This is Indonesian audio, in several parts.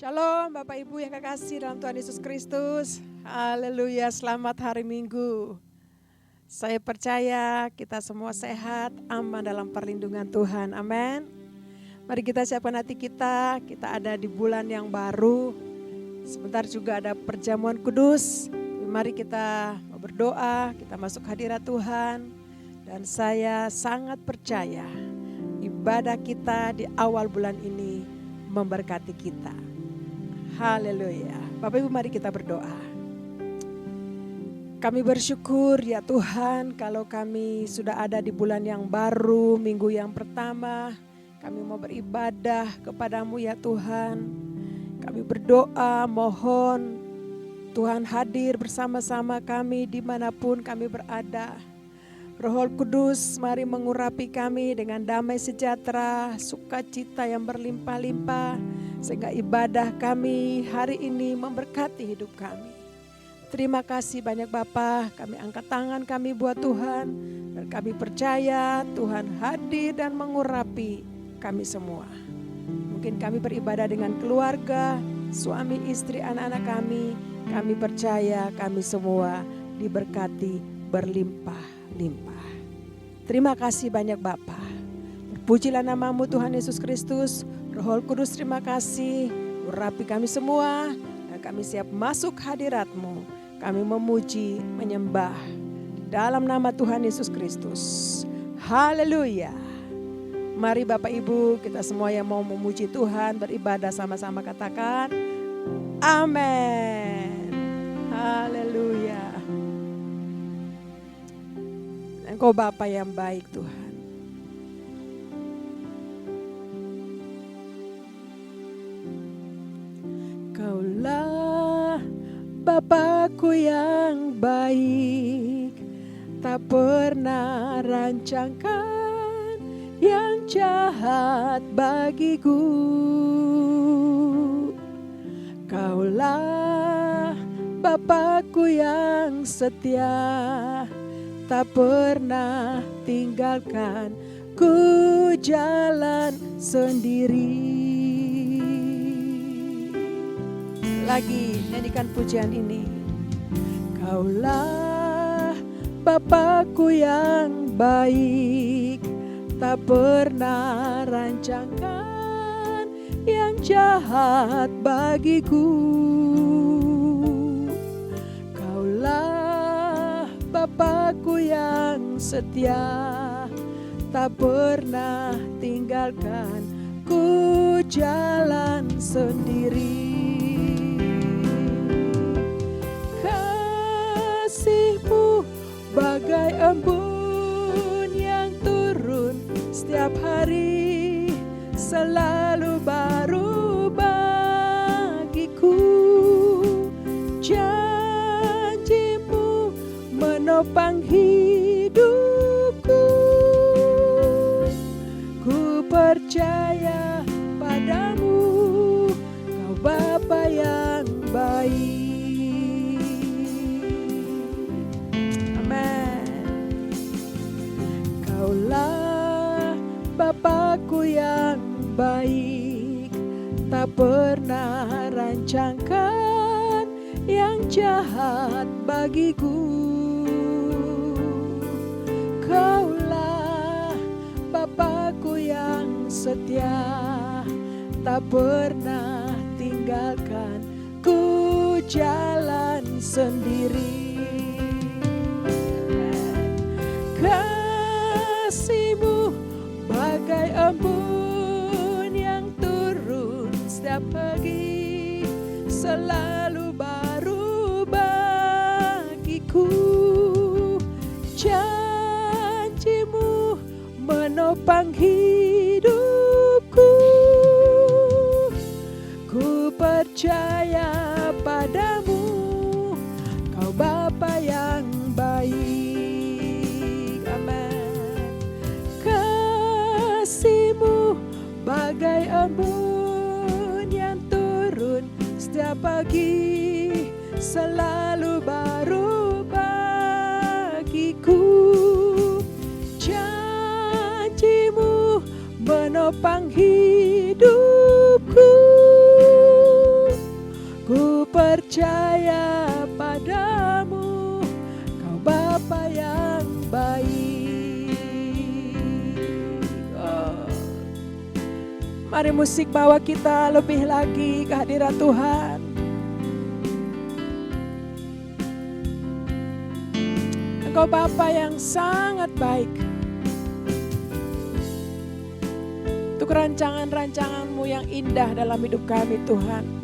Shalom Bapak Ibu yang kekasih dalam Tuhan Yesus Kristus. Haleluya, selamat hari Minggu. Saya percaya kita semua sehat, aman dalam perlindungan Tuhan. Amin. Mari kita siapkan hati kita ada di bulan yang baru. Sebentar juga ada perjamuan kudus. Mari kita berdoa, kita masuk hadirat Tuhan. Dan saya sangat percaya ibadah kita di awal bulan ini memberkati kita. Haleluya. Bapak Ibu mari kita berdoa. Kami bersyukur ya Tuhan kalau kami sudah ada di bulan yang baru, minggu yang pertama. Kami mau beribadah kepadamu ya Tuhan. Kami berdoa mohon Tuhan hadir bersama-sama kami dimanapun kami berada. Roh Kudus mari mengurapi kami dengan damai sejahtera, sukacita yang berlimpah-limpah. Sehingga ibadah kami hari ini memberkati hidup kami. Terima kasih banyak Bapa, kami angkat tangan kami buat Tuhan. Dan kami percaya Tuhan hadir dan mengurapi kami semua. Mungkin kami beribadah dengan keluarga, suami, istri, anak-anak kami. Kami percaya kami semua diberkati berlimpah-limpah. Terima kasih banyak Bapa. Pujilah namamu Tuhan Yesus Kristus. Roh Kudus terima kasih, urapi kami semua dan kami siap masuk hadirat-Mu. Kami memuji, menyembah di dalam nama Tuhan Yesus Kristus. Haleluya. Mari Bapak Ibu kita semua yang mau memuji Tuhan beribadah sama-sama katakan amin. Haleluya. Engkau Bapa yang baik Tuhan. Kaulah Bapakku yang baik, tak pernah rancangkan yang jahat bagiku. Kaulah Bapakku yang setia, tak pernah tinggalkan ku jalan sendiri. Lagi nyanyikan pujian ini. Kaulah Bapakku yang baik, tak pernah rancangkan yang jahat bagiku. Kaulah Bapakku yang setia, tak pernah tinggalkan ku jalan sendiri. Kasih-Mu bagai embun yang turun setiap hari, selalu baru bagiku. Janji-Mu menopang hidupku. Ku percaya padamu, Kau Bapa yang baik. Kaulah Bapakku yang baik, tak pernah rancangkan yang jahat bagiku. Kaulah Bapakku yang setia, tak pernah tinggalkan ku jalan sendiri. Kasih-Mu bagai embun yang turun setiap pagi, selalu baru bagiku. Janji-Mu menopang hidupku. Ku percaya padamu, Kau Bapa yang baik. Kasih-Mu bagai embun yang turun setiap pagi, selalu baru bagiku. Janji-Mu menopang hidupku. percaya padamu, Kau Bapa yang baik. Oh. Mari musik bawa kita lebih lagi ke hadirat Tuhan. Engkau Bapa yang sangat baik. Untuk rancangan-rancangan-Mu yang indah dalam hidup kami Tuhan.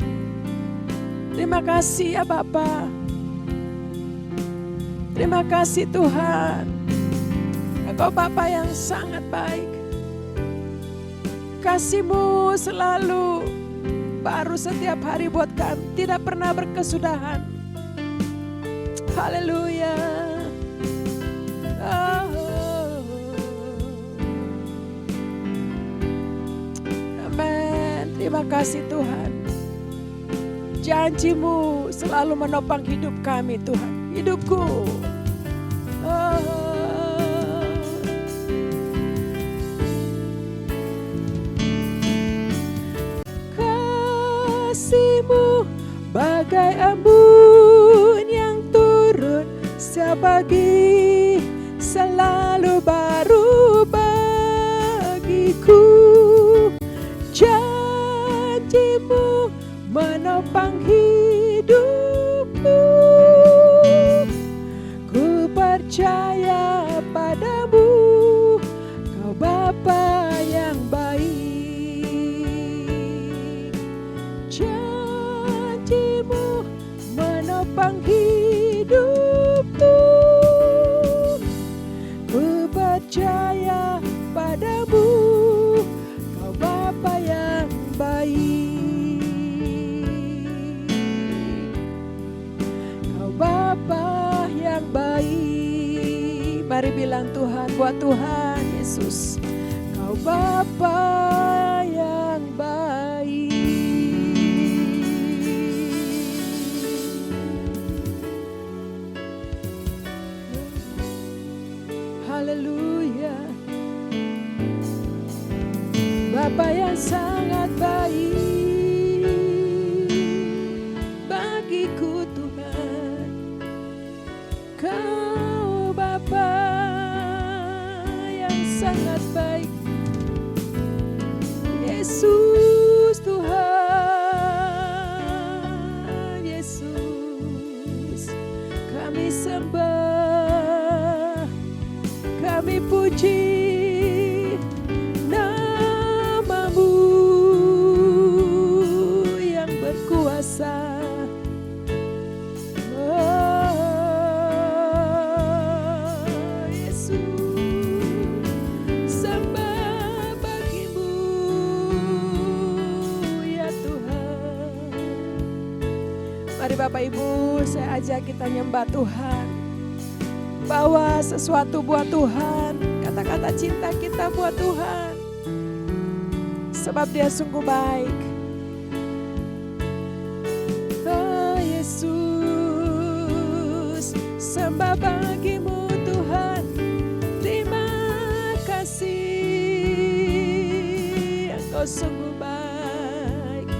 Terima kasih ya Bapa. Terima kasih Tuhan. Engkau Bapa yang sangat baik. Kasih-Mu selalu baru setiap hari buat kami. Tidak pernah berkesudahan. Haleluya. Amin. Terima kasih Tuhan. Janji-Mu selalu menopang hidup kami Tuhan. Hidupku. Kasih-Mu bagai embun yang turun setiap pagi, selalu baru bagiku. Janji-Mu menopang hidupku. Ku percaya padamu, Kau Bapa yang baik. Janji-Mu menopang hidupku. Ku percaya padamu, Kau Bapa yang baik. Kau Bapa yang baik. Mari bilang Tuhan, buat Tuhan Yesus. Kau Bapa yang baik. Haleluya. Bapa yang sangat baik bagiku Tuhan. Kau Bapa yang sangat baik. Yesus Tuhan, Yesus, kami sembah, kami puji nama-Mu yang berkuasa. Oh, Yesus, sembah bagi-Mu ya Tuhan. Mari Bapak Ibu, saya ajak kita nyembah Tuhan. Bawa sesuatu buat Tuhan, kata-kata cinta kita buat Tuhan, sebab Dia sungguh baik. Oh Yesus, sembah bagi-Mu Tuhan. Terima kasih, Engkau sungguh baik.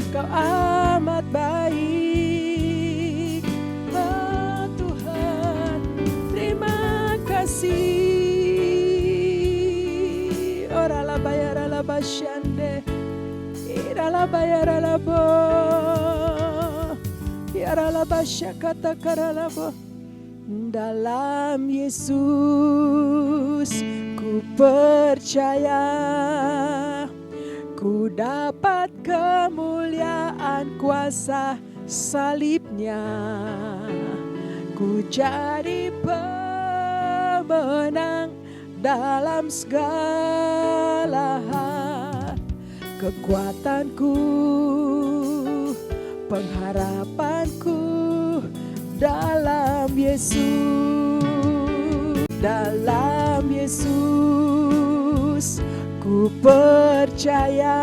Kau amat baik. Ora la bayara la bashande, ira la bayara la bo, ira la bashakata karalabo. Dalam Yesus ku percaya, ku dapat kemuliaan kuasa salibnya, ku jadi pemenang dalam segala hal. Kekuatanku, pengharapanku dalam Yesus. Dalam Yesus ku percaya,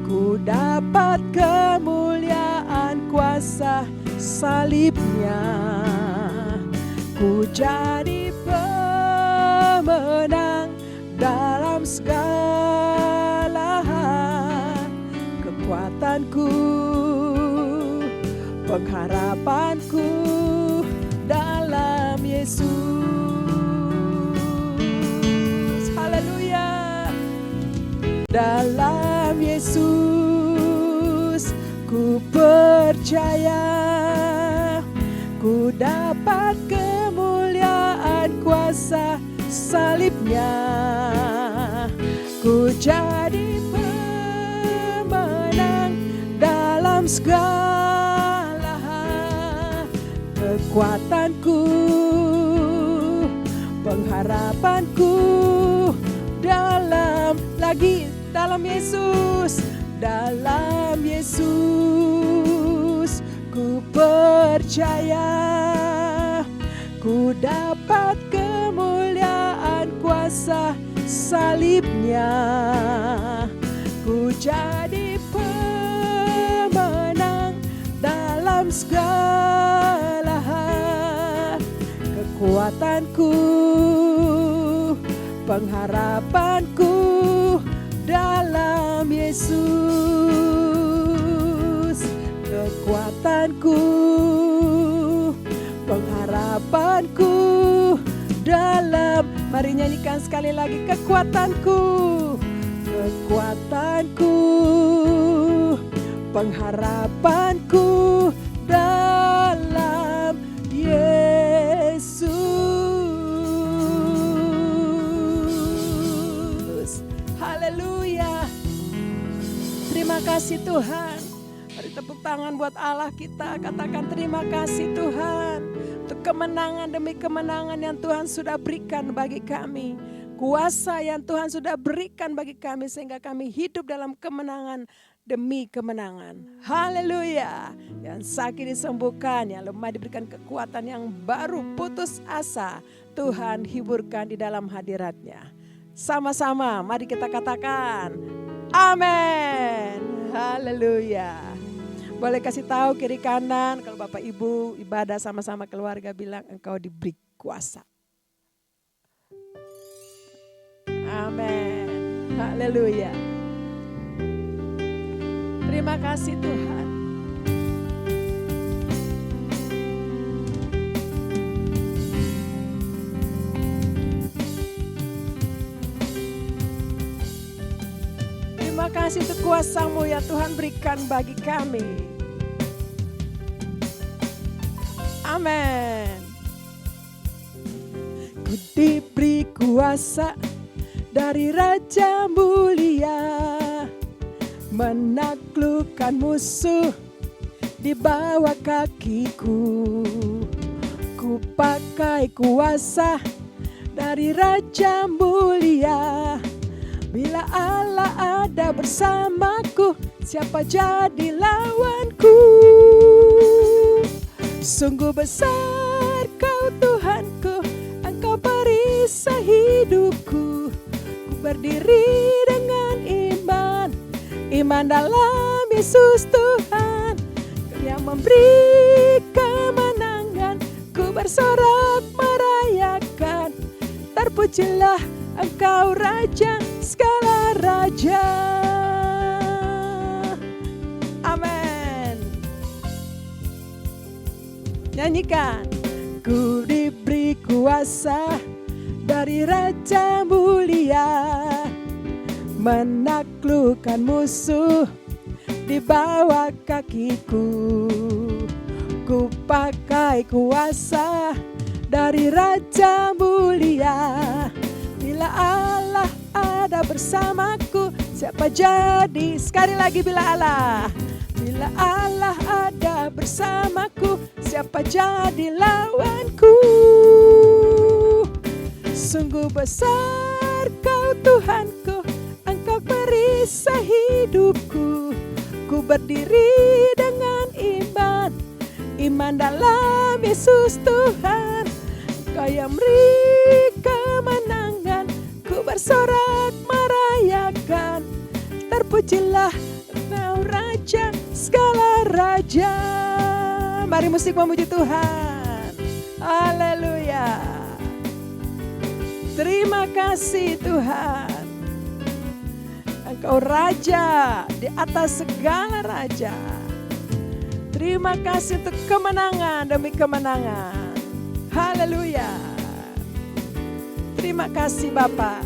ku dapat kemuliaan kuasa salibnya, ku jadi pemenang dalam segala hal. Kekuatanku, pengharapanku dalam Yesus. Haleluya. Dalam Yesus ku percaya, ku dapat kemuliaan kuasa salibnya. Ku jadi pemenang dalam segala hal. Kekuatanku, pengharapanku dalam Yesus. Dalam Yesus ku percaya, ku dapat kemuliaan kuasa salibnya. Ku jadi pemenang dalam segala hal. Kekuatanku, pengharapanku dalam Yesus. Kekuatanku, pengharapanku dalam. Mari nyanyikan sekali lagi. Kekuatanku, kekuatanku, pengharapanku dalam Yesus. Haleluya. Terima kasih Tuhan. Mari tepuk tangan buat Allah kita. Katakan terima kasih Tuhan untuk kemenangan demi kemenangan yang Tuhan sudah berikan bagi kami. Kuasa yang Tuhan sudah berikan bagi kami sehingga kami hidup dalam kemenangan demi kemenangan. Haleluya. Yang sakit disembuhkan, yang lemah diberikan kekuatan, yang baru putus asa Tuhan hiburkan di dalam hadirat-Nya. Sama-sama mari kita katakan amin. Haleluya. Boleh kasih tahu kiri kanan kalau Bapak Ibu ibadah sama-sama keluarga bilang engkau diberi kuasa. Amin. Haleluya. Terima kasih Tuhan. Terima kasih untuk kuasa-Mu ya Tuhan berikan bagi kami. Amin. Ku diberi kuasa dari Raja mulia, menaklukkan musuh di bawah kakiku. Ku pakai kuasa dari Raja mulia. Bila Allah ada bersamaku, siapa jadi lawanku? Sungguh besar Kau Tuhanku, Engkau perisai hidupku. Ku berdiri dengan iman, iman dalam Yesus Tuhan yang memberi kemenangan. Ku bersorak merayakan, terpujilah Engkau Raja segala raja. Amin. Nyanyikan. Ku diberi kuasa dari Raja mulia, menaklukkan musuh di bawah kakiku. Ku pakai kuasa dari Raja mulia. Bila Allah ada bersamaku, siapa jadi? Sekali lagi, bila Allah ada bersamaku, siapa jadi lawanku? Sungguh besar Kau Tuhanku, Engkau perisai hidupku. Ku berdiri dengan iman, iman dalam Yesus Tuhan. Kau yang beri kemenangan, ku bersorak merayakan, terpujilah Engkau Raja segala raja. Mari musik memuji Tuhan. Haleluya. Terima kasih Tuhan. Engkau Raja di atas segala raja. Terima kasih untuk kemenangan demi kemenangan. Haleluya. Terima kasih Bapa.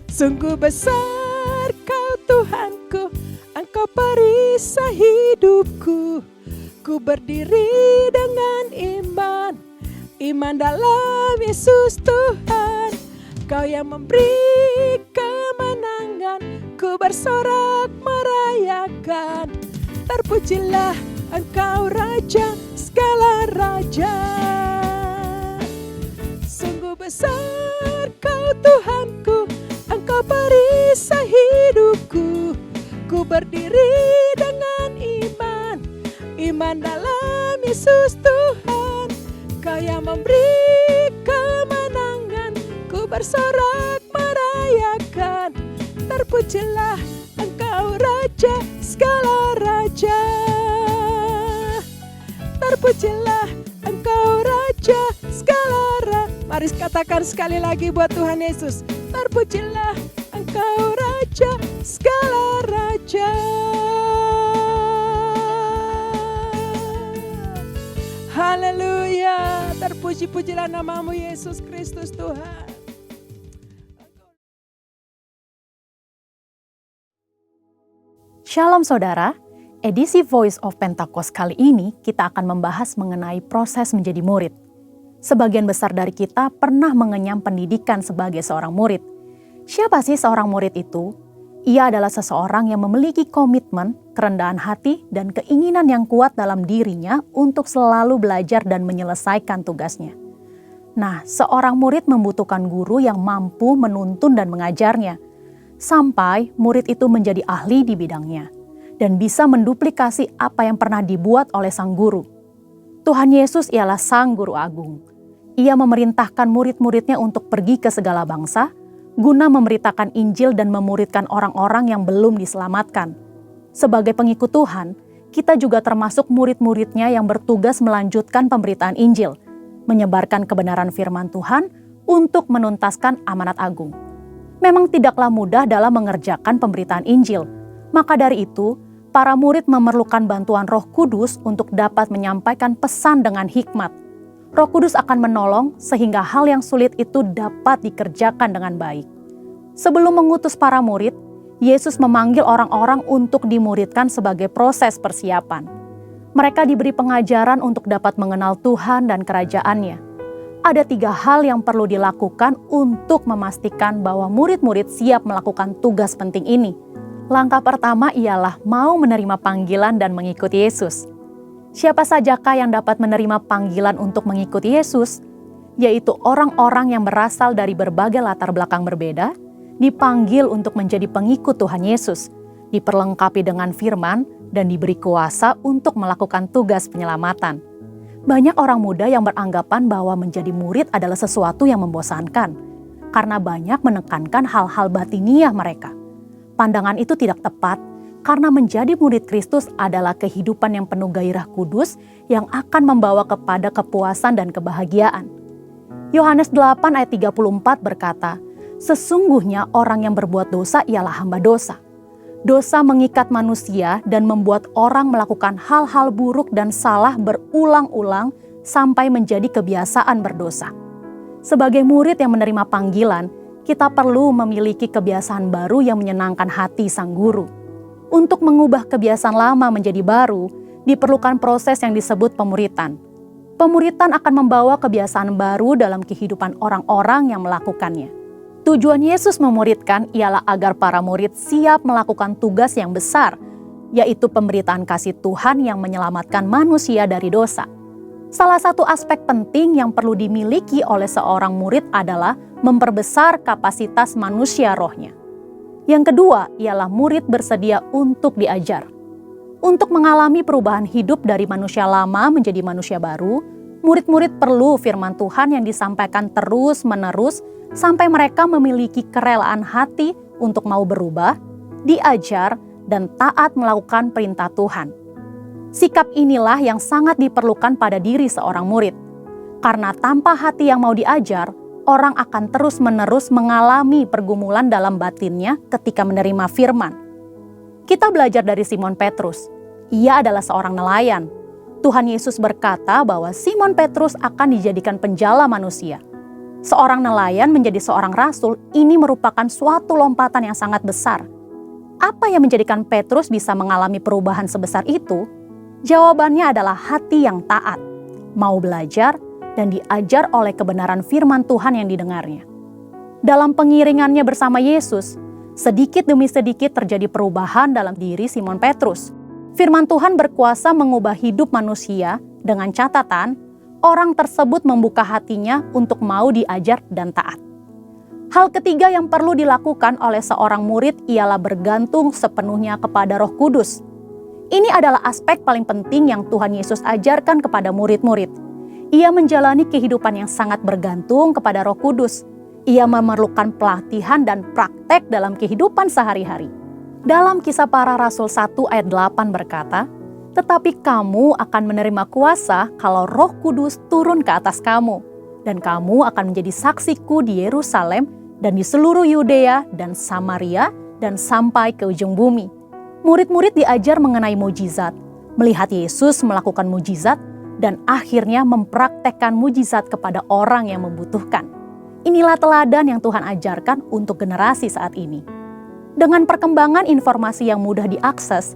Sungguh besar Kau Tuhanku, Engkau perisai hidupku. Ku berdiri dengan iman, iman dalam Yesus Tuhan. Kau yang memberi kemenangan, ku bersorak merayakan. Terpujilah Engkau Raja segala raja. Sungguh besar Kau Tuhanku, Engkau perisai hidupku. Ku berdiri dengan iman, iman dalam Yesus Tuhan. Kau yang memberi kemenangan, ku bersorak merayakan. Terpujilah Engkau Raja segala raja. Terpujilah Engkau Raja segala raja. Mari katakan sekali lagi buat Tuhan Yesus. Terpujilah Engkau Raja segala raja. Haleluya. Terpuji-pujilah namamu Yesus Kristus Tuhan. Shalom saudara, edisi Voice of Pentecost kali ini kita akan membahas mengenai proses menjadi murid. Sebagian besar dari kita pernah mengenyam pendidikan sebagai seorang murid. Siapa sih seorang murid itu? Ia adalah seseorang yang memiliki komitmen, kerendahan hati, dan keinginan yang kuat dalam dirinya untuk selalu belajar dan menyelesaikan tugasnya. Nah, seorang murid membutuhkan guru yang mampu menuntun dan mengajarnya, sampai murid itu menjadi ahli di bidangnya dan bisa menduplikasi apa yang pernah dibuat oleh sang guru. Tuhan Yesus ialah sang guru agung. Ia memerintahkan murid-muridnya untuk pergi ke segala bangsa, guna memberitakan Injil dan memuridkan orang-orang yang belum diselamatkan. Sebagai pengikut Tuhan, kita juga termasuk murid-muridnya yang bertugas melanjutkan pemberitaan Injil, menyebarkan kebenaran firman Tuhan untuk menuntaskan amanat agung. Memang tidaklah mudah dalam mengerjakan pemberitaan Injil. Maka dari itu, para murid memerlukan bantuan Roh Kudus untuk dapat menyampaikan pesan dengan hikmat. Roh Kudus akan menolong sehingga hal yang sulit itu dapat dikerjakan dengan baik. Sebelum mengutus para murid, Yesus memanggil orang-orang untuk dimuridkan sebagai proses persiapan. Mereka diberi pengajaran untuk dapat mengenal Tuhan dan kerajaan-Nya. Ada 3 hal yang perlu dilakukan untuk memastikan bahwa murid-murid siap melakukan tugas penting ini. Langkah pertama ialah mau menerima panggilan dan mengikuti Yesus. Siapa sajakah yang dapat menerima panggilan untuk mengikuti Yesus? Yaitu orang-orang yang berasal dari berbagai latar belakang berbeda, dipanggil untuk menjadi pengikut Tuhan Yesus, diperlengkapi dengan firman, dan diberi kuasa untuk melakukan tugas penyelamatan. Banyak orang muda yang beranggapan bahwa menjadi murid adalah sesuatu yang membosankan, karena banyak menekankan hal-hal batiniah mereka. Pandangan itu tidak tepat, karena menjadi murid Kristus adalah kehidupan yang penuh gairah kudus yang akan membawa kepada kepuasan dan kebahagiaan. Yohanes 8 ayat 34 berkata, "Sesungguhnya orang yang berbuat dosa ialah hamba dosa. Dosa mengikat manusia dan membuat orang melakukan hal-hal buruk dan salah berulang-ulang sampai menjadi kebiasaan berdosa." Sebagai murid yang menerima panggilan, kita perlu memiliki kebiasaan baru yang menyenangkan hati sang guru. Untuk mengubah kebiasaan lama menjadi baru, diperlukan proses yang disebut pemuritan. Pemuritan akan membawa kebiasaan baru dalam kehidupan orang-orang yang melakukannya. Tujuan Yesus memuridkan ialah agar para murid siap melakukan tugas yang besar, yaitu pemberitaan kasih Tuhan yang menyelamatkan manusia dari dosa. Salah satu aspek penting yang perlu dimiliki oleh seorang murid adalah memperbesar kapasitas manusia rohnya. Yang kedua ialah murid bersedia untuk diajar. Untuk mengalami perubahan hidup dari manusia lama menjadi manusia baru, murid-murid perlu firman Tuhan yang disampaikan terus-menerus sampai mereka memiliki kerelaan hati untuk mau berubah, diajar, dan taat melakukan perintah Tuhan. Sikap inilah yang sangat diperlukan pada diri seorang murid. Karena tanpa hati yang mau diajar, orang akan terus-menerus mengalami pergumulan dalam batinnya ketika menerima firman. Kita belajar dari Simon Petrus. Ia adalah seorang nelayan. Tuhan Yesus berkata bahwa Simon Petrus akan dijadikan penjala manusia. Seorang nelayan menjadi seorang rasul, ini merupakan suatu lompatan yang sangat besar. Apa yang menjadikan Petrus bisa mengalami perubahan sebesar itu? Jawabannya adalah hati yang taat, mau belajar, dan diajar oleh kebenaran firman Tuhan yang didengarnya. Dalam pengiringannya bersama Yesus, sedikit demi sedikit terjadi perubahan dalam diri Simon Petrus. Firman Tuhan berkuasa mengubah hidup manusia dengan catatan orang tersebut membuka hatinya untuk mau diajar dan taat. Hal ketiga yang perlu dilakukan oleh seorang murid ialah bergantung sepenuhnya kepada Roh Kudus. Ini adalah aspek paling penting yang Tuhan Yesus ajarkan kepada murid-murid. Ia menjalani kehidupan yang sangat bergantung kepada Roh Kudus. Ia memerlukan pelatihan dan praktek dalam kehidupan sehari-hari. Dalam Kisah Para Rasul 1 ayat 8 berkata, "Tetapi kamu akan menerima kuasa kalau Roh Kudus turun ke atas kamu, dan kamu akan menjadi saksiku di Yerusalem dan di seluruh Yudea dan Samaria dan sampai ke ujung bumi." Murid-murid diajar mengenai mujizat, melihat Yesus melakukan mujizat, dan akhirnya mempraktekkan mujizat kepada orang yang membutuhkan. Inilah teladan yang Tuhan ajarkan untuk generasi saat ini. Dengan perkembangan informasi yang mudah diakses,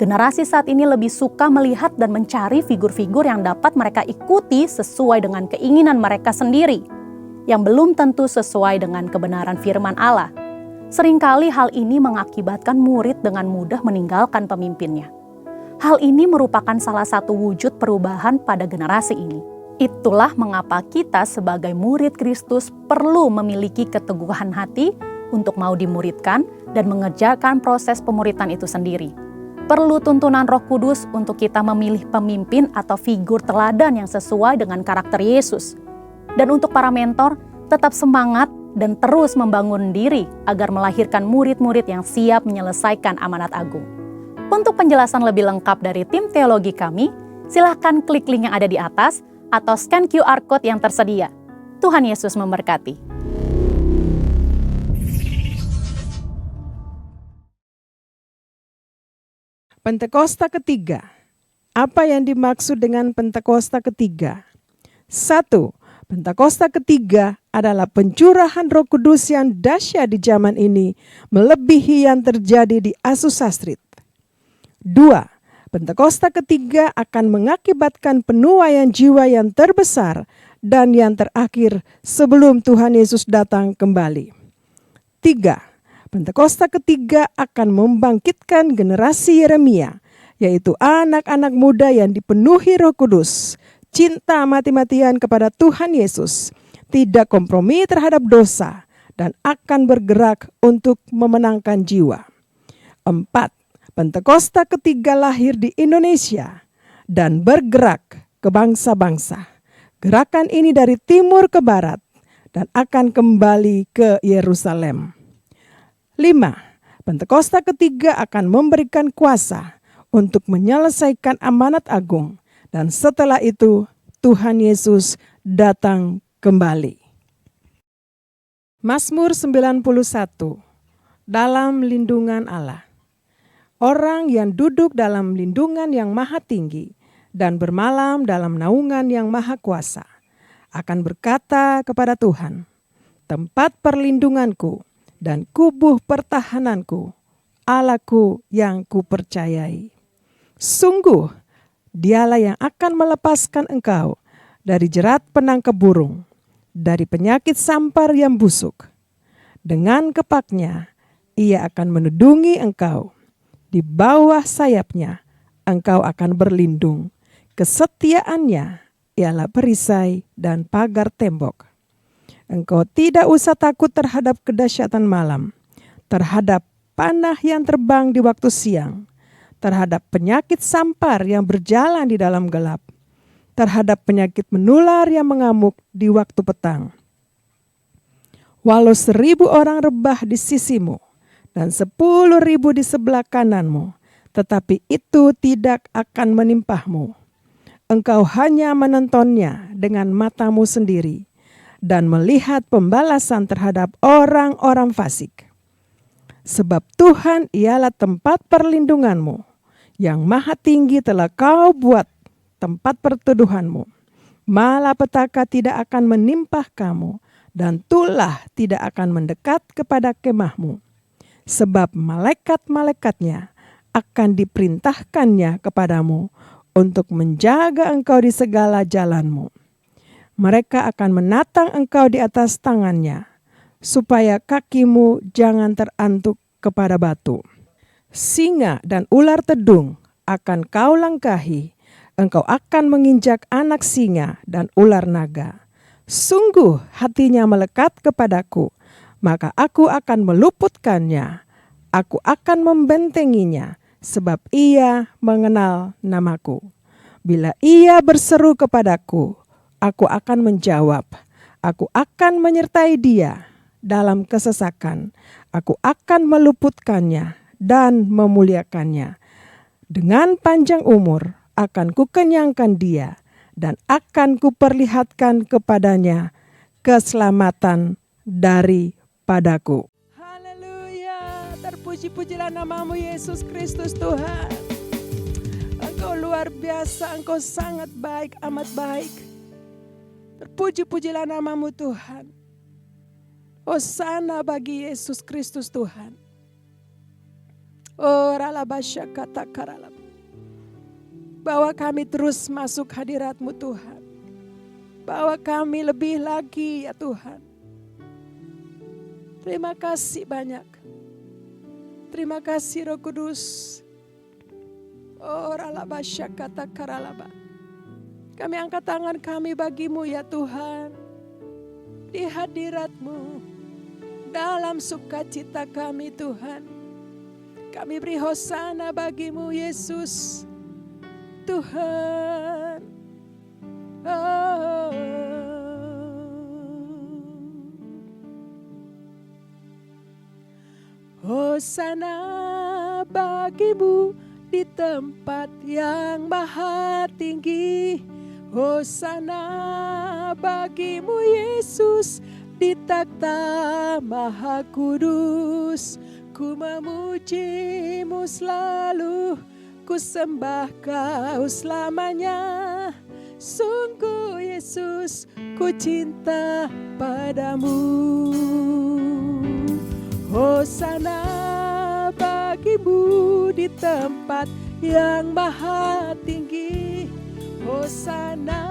generasi saat ini lebih suka melihat dan mencari figur-figur yang dapat mereka ikuti sesuai dengan keinginan mereka sendiri, yang belum tentu sesuai dengan kebenaran firman Allah. Seringkali hal ini mengakibatkan murid dengan mudah meninggalkan pemimpinnya. Hal ini merupakan salah satu wujud perubahan pada generasi ini. Itulah mengapa kita sebagai murid Kristus perlu memiliki keteguhan hati untuk mau dimuridkan dan mengerjakan proses pemuridan itu sendiri. Perlu tuntunan Roh Kudus untuk kita memilih pemimpin atau figur teladan yang sesuai dengan karakter Yesus. Dan untuk para mentor, tetap semangat dan terus membangun diri agar melahirkan murid-murid yang siap menyelesaikan amanat agung. Untuk penjelasan lebih lengkap dari tim teologi kami, silahkan klik link yang ada di atas atau scan QR Code yang tersedia. Tuhan Yesus memberkati. Pentakosta ketiga. Apa yang dimaksud dengan Pentakosta ketiga? 1. Pentakosta ketiga adalah pencurahan Roh Kudus yang dahsyat di zaman ini, melebihi yang terjadi di Azusa Street. 2. Pentakosta ketiga akan mengakibatkan penuaian jiwa yang terbesar dan yang terakhir sebelum Tuhan Yesus datang kembali. 3. Pentakosta ketiga akan membangkitkan generasi Yeremia, yaitu anak-anak muda yang dipenuhi Roh Kudus, cinta mati-matian kepada Tuhan Yesus, tidak kompromi terhadap dosa, dan akan bergerak untuk memenangkan jiwa. 4. Pentakosta ketiga lahir di Indonesia dan bergerak ke bangsa-bangsa. Gerakan ini dari timur ke barat dan akan kembali ke Yerusalem. 5. Pentakosta ketiga akan memberikan kuasa untuk menyelesaikan amanat agung, dan setelah itu Tuhan Yesus datang kembali. Mazmur 91. Dalam lindungan Allah. Orang yang duduk dalam lindungan yang maha tinggi dan bermalam dalam naungan yang maha kuasa akan berkata kepada Tuhan, "Tempat perlindunganku dan kubuh pertahananku, Allahku yang kupercayai. Sungguh, Dialah yang akan melepaskan engkau dari jerat penangkap burung, dari penyakit sampar yang busuk. Dengan kepaknya, Ia akan menudungi engkau. Di bawah sayapnya, engkau akan berlindung. Kesetiaannya ialah perisai dan pagar tembok. Engkau tidak usah takut terhadap kedahsyatan malam, terhadap panah yang terbang di waktu siang, terhadap penyakit sampar yang berjalan di dalam gelap, terhadap penyakit menular yang mengamuk di waktu petang. Walau 1.000 orang rebah di sisimu dan 10.000 di sebelah kananmu, tetapi itu tidak akan menimpahmu. Engkau hanya menontonnya dengan matamu sendiri, dan melihat pembalasan terhadap orang-orang fasik. Sebab Tuhan ialah tempat perlindunganmu, yang maha tinggi telah kau buat tempat perteduhanmu. Malapetaka tidak akan menimpa kamu, dan tulah tidak akan mendekat kepada kemahmu. Sebab malaikat-malaikatnya akan diperintahkannya kepadamu untuk menjaga engkau di segala jalanmu. Mereka akan menatang engkau di atas tangannya, supaya kakimu jangan terantuk kepada batu. Singa dan ular tedung akan kau langkahi, engkau akan menginjak anak singa dan ular naga. Sungguh hatinya melekat kepadaku, maka aku akan meluputkannya. Aku akan membentenginya, sebab ia mengenal namaku. Bila ia berseru kepadaku, aku akan menjawab. Aku akan menyertai dia dalam kesesakan. Aku akan meluputkannya dan memuliakannya. Dengan panjang umur akan kukenyangkan dia, dan akan kuperlihatkan kepadanya keselamatan daripadaku. Haleluya, terpuji-pujilah namamu Yesus Kristus Tuhan. Engkau luar biasa, engkau sangat baik, amat baik. Terpuji-pujilah namamu Tuhan. Hosana bagi Yesus Kristus Tuhan. Oralabasya kata karalab. Bawa kami terus masuk hadirat-Mu Tuhan. Bawa kami lebih lagi ya Tuhan. Terima kasih banyak. Terima kasih Roh Kudus. Oralabasya kata karalaba. Kami angkat tangan kami bagi-Mu ya Tuhan. Di hadirat-Mu. Dalam sukacita kami Tuhan. Kami beri hosana bagi-Mu Yesus. Tuhan. Oh. Hosana bagi-Mu di tempat yang maha tinggi. Hosana bagi-Mu Yesus di takhta maha kudus. Ku memuji-Mu selalu, ku sembah Kau selamanya. Sungguh Yesus, ku cinta padamu. Hosana bagi-Mu di tempat yang maha tinggi. Hosana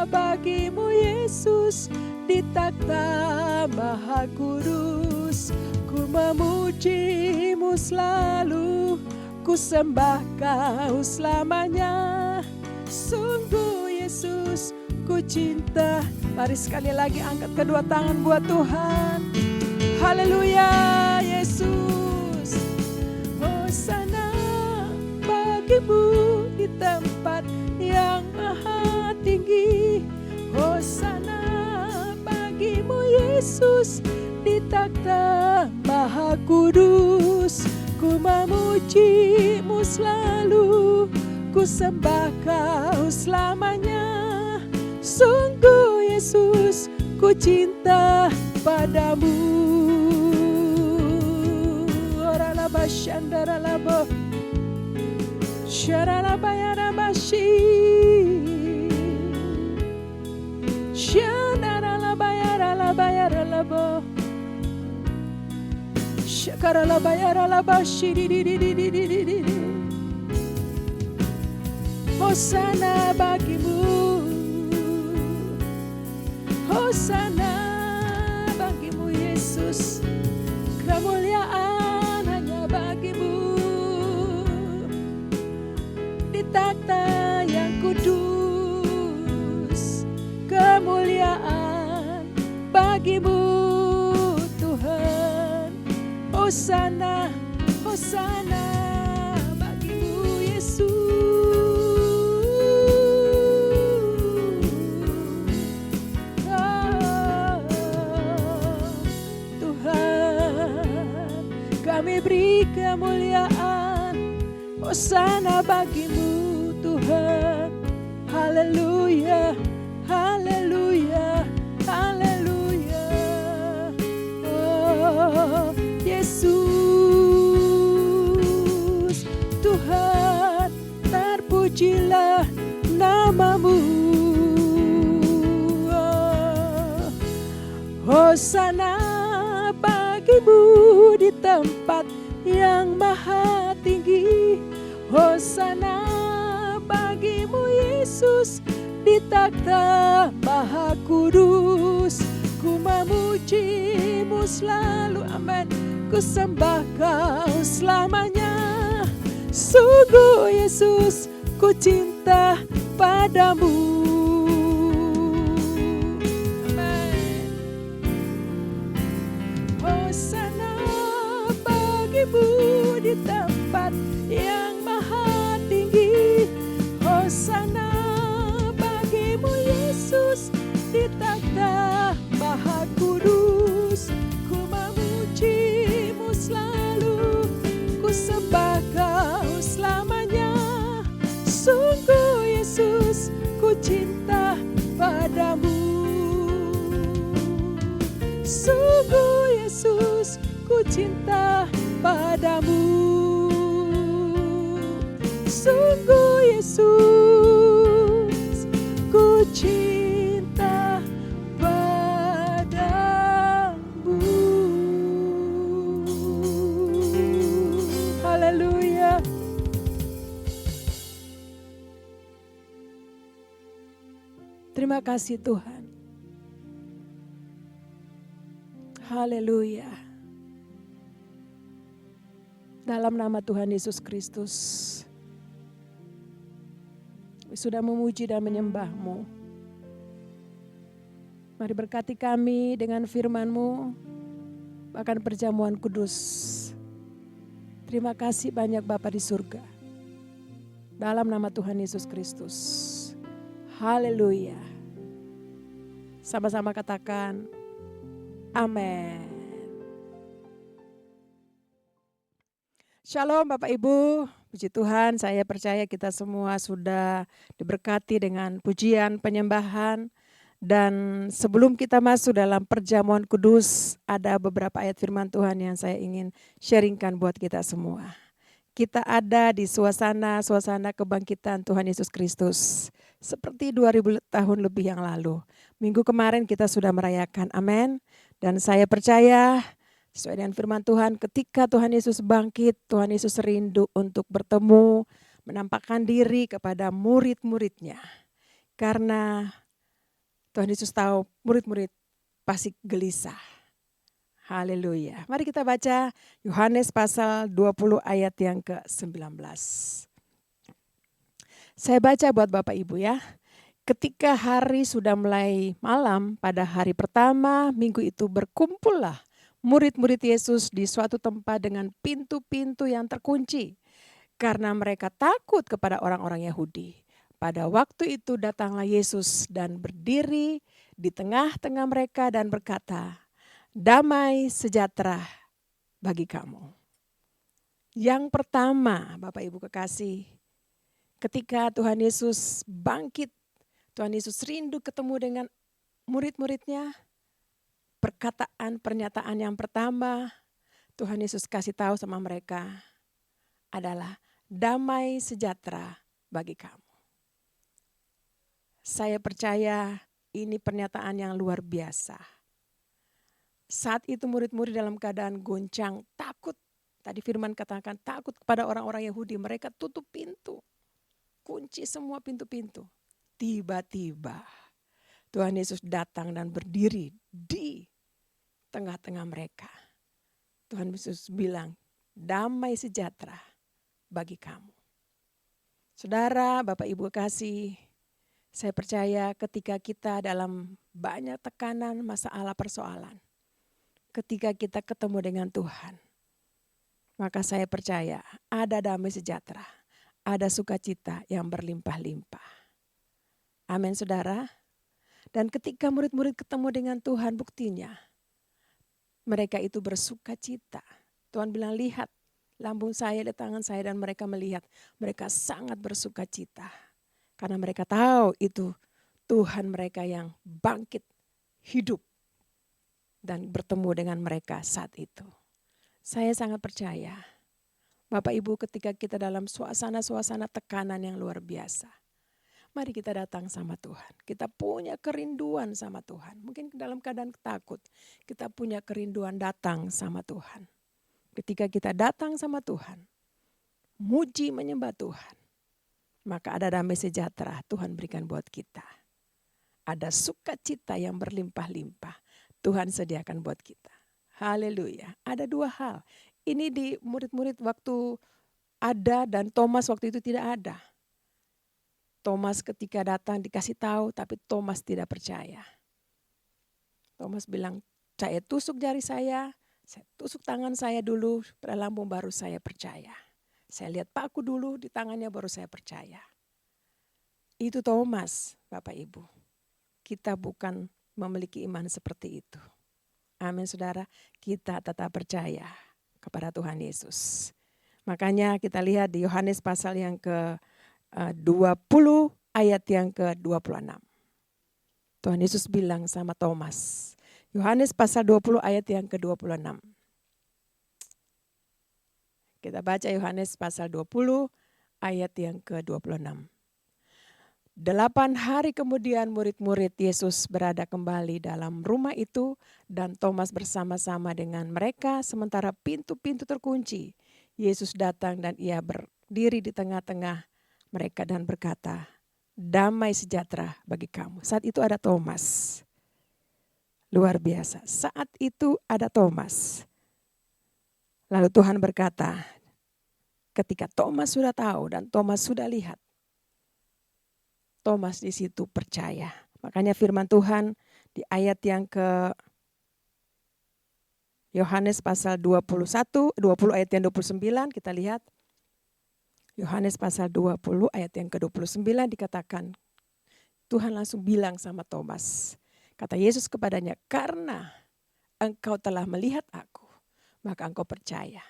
bagi-Mu Yesus di takhta maha kudus. Ku memuji-Mu selalu, ku sembah Kau selamanya. Sungguh Yesus, ku cinta. Mari sekali lagi angkat kedua tangan buat Tuhan. Haleluya Yesus. Hosana bagi-Mu di tempat yang maha tinggi. Hosana bagi-Mu Yesus di takhta maha kudus. Ku memuji-Mu selalu, ku sembah Kau selamanya. Sungguh Yesus, ku cinta padamu. Oralaba shandaralabo, sharalabayarabashi, shandaralabayaralabayaralabo, shakaralabayaralabashi. Hosana bagi-Mu, hosana bagi-Mu Yesus. Kemuliaan hanya bagi-Mu di takhta yang kudus. Kemuliaan bagi-Mu Tuhan. Hosana, hosana bagi-Mu Yesus. Kami beri kemuliaan, hosana bagi-Mu Tuhan. Haleluya, haleluya, haleluya. Hosana bagimu di tempat yang maha tinggi. Hosana bagimu Yesus di takhta maha kudus. Ku memujimu selalu, amin. Ku sembah kau selamanya. Sungguh Yesus, ku cinta padamu. Amin. Hosana bagimu di tempat yang maha tinggi. Hosana bagimu Yesus di takhta maha kudus. Ku memujimu selalu, ku sembah kau selamanya. Sungguh Yesus, ku cinta padamu. Sungguh Yesus, ku cinta padamu. Sungguh Yesus, ku cinta padamu. Haleluya. Terima kasih Tuhan. Haleluya. Dalam nama Tuhan Yesus Kristus, sudah memuji dan menyembah-Mu. Mari berkati kami dengan firman-Mu, bahkan perjamuan kudus. Terima kasih banyak Bapa di surga. Dalam nama Tuhan Yesus Kristus. Haleluya. Sama-sama katakan, amin. Shalom Bapak Ibu, puji Tuhan, saya percaya kita semua sudah diberkati dengan pujian, penyembahan. Dan sebelum kita masuk dalam perjamuan kudus, ada beberapa ayat firman Tuhan yang saya ingin sharingkan buat kita semua. Kita ada di suasana kebangkitan Tuhan Yesus Kristus. Seperti 2000 tahun lebih yang lalu. Minggu kemarin kita sudah merayakan, amin. Dan saya percaya sesuai dengan firman Tuhan, ketika Tuhan Yesus bangkit, Tuhan Yesus rindu untuk bertemu, menampakkan diri kepada murid-muridnya. Karena Tuhan Yesus tahu murid-murid pasti gelisah. Haleluya. Mari kita baca Yohanes pasal 20 ayat yang ke-19. Saya baca buat Bapak Ibu ya. Ketika hari sudah mulai malam pada hari pertama minggu itu, berkumpullah murid-murid Yesus di suatu tempat dengan pintu-pintu yang terkunci. Karena mereka takut kepada orang-orang Yahudi. Pada waktu itu datanglah Yesus dan berdiri di tengah-tengah mereka dan berkata, damai sejahtera bagi kamu. Yang pertama, Bapak Ibu kekasih, ketika Tuhan Yesus bangkit, Tuhan Yesus rindu ketemu dengan murid-muridnya. Pernyataan yang pertama, Tuhan Yesus kasih tahu sama mereka adalah damai sejahtera bagi kamu. Saya percaya ini pernyataan yang luar biasa. Saat itu murid-murid dalam keadaan goncang, takut. Tadi firman katakan takut kepada orang-orang Yahudi. Mereka tutup pintu, kunci semua pintu-pintu. Tiba-tiba Tuhan Yesus datang dan berdiri di tengah-tengah mereka. Tuhan Yesus bilang, damai sejahtera bagi kamu. Saudara, Bapak Ibu kasih, saya percaya ketika kita dalam banyak tekanan, masalah, persoalan, ketika kita ketemu dengan Tuhan, maka saya percaya ada damai sejahtera, ada sukacita yang berlimpah-limpah. Amin saudara. Dan ketika murid-murid ketemu dengan Tuhan, buktinya mereka itu bersukacita. Tuhan bilang, lihat lambung saya di tangan saya, dan mereka melihat, mereka sangat bersukacita. Karena mereka tahu itu Tuhan mereka yang bangkit hidup dan bertemu dengan mereka saat itu. Saya sangat percaya, Bapak Ibu, ketika kita dalam suasana-suasana tekanan yang luar biasa, Mari kita datang sama Tuhan. Kita punya kerinduan sama Tuhan. Mungkin dalam keadaan takut, kita punya kerinduan datang sama Tuhan. Ketika kita datang sama Tuhan, muji menyembah Tuhan, maka ada damai sejahtera Tuhan berikan buat kita. Ada sukacita yang berlimpah-limpah Tuhan sediakan buat kita. Haleluya. Ada dua hal. Ini di murid-murid waktu ada dan Thomas waktu itu tidak ada. Thomas ketika datang dikasih tahu tapi Thomas tidak percaya. Thomas bilang, saya tusuk jari saya tusuk tangan saya dulu pada lambung baru saya percaya. Saya lihat paku dulu di tangannya baru saya percaya. Itu Thomas, Bapak Ibu. Kita bukan memiliki iman seperti itu. Amin saudara, kita tetap percaya kepada Tuhan Yesus. Makanya kita lihat di Yohanes pasal yang ke-20 ayat yang ke-26. Tuhan Yesus bilang sama Thomas. Yohanes pasal 20 ayat yang ke-26. Kita baca Yohanes pasal 20 ayat yang ke-26. 8 hari kemudian murid-murid Yesus berada kembali dalam rumah itu dan Thomas bersama-sama dengan mereka sementara pintu-pintu terkunci. Yesus datang dan ia berdiri di tengah-tengah mereka dan berkata, damai sejahtera bagi kamu. Saat itu ada Thomas. Luar biasa. Saat itu ada Thomas. Lalu Tuhan berkata, ketika Thomas sudah tahu dan Thomas sudah lihat, Thomas di situ percaya. Makanya firman Tuhan di ayat yang ke Yohanes pasal 20 ayat yang 29 kita lihat. Yohanes pasal 20 ayat yang ke-29 dikatakan, Tuhan langsung bilang sama Thomas. Kata Yesus kepadanya, karena engkau telah melihat aku, maka engkau percaya.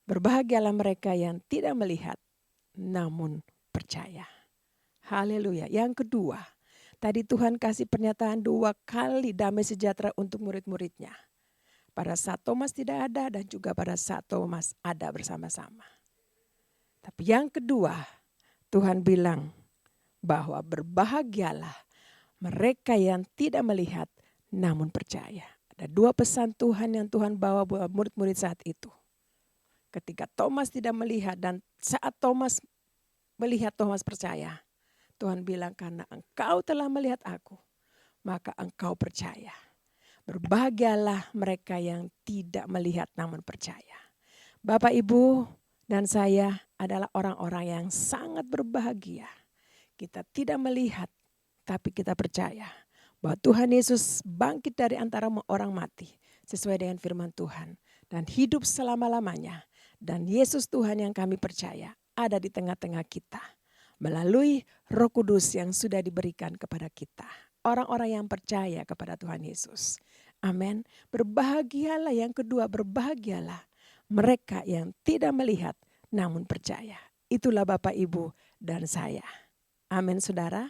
Berbahagialah mereka yang tidak melihat, namun percaya. Haleluya. Yang kedua, tadi Tuhan kasih pernyataan 2 kali damai sejahtera untuk murid-muridnya. Pada saat Thomas tidak ada dan juga pada saat Thomas ada bersama-sama. Tapi yang kedua, Tuhan bilang bahwa berbahagialah mereka yang tidak melihat namun percaya. Ada 2 pesan Tuhan yang Tuhan bawa buat murid-murid saat itu. Ketika Thomas tidak melihat dan saat Thomas melihat, Thomas percaya. Tuhan bilang karena engkau telah melihat aku, maka engkau percaya. Berbahagialah mereka yang tidak melihat namun percaya. Bapak, Ibu, dan saya adalah orang-orang yang sangat berbahagia. Kita tidak melihat, tapi kita percaya bahwa Tuhan Yesus bangkit dari antara orang mati sesuai dengan firman Tuhan. Dan hidup selama-lamanya. Dan Yesus Tuhan yang kami percaya ada di tengah-tengah kita. Melalui Roh Kudus yang sudah diberikan kepada kita. Orang-orang yang percaya kepada Tuhan Yesus. Amin. Berbahagialah yang kedua, berbahagialah mereka yang tidak melihat namun percaya. Itulah Bapak, Ibu, dan saya. Amin saudara.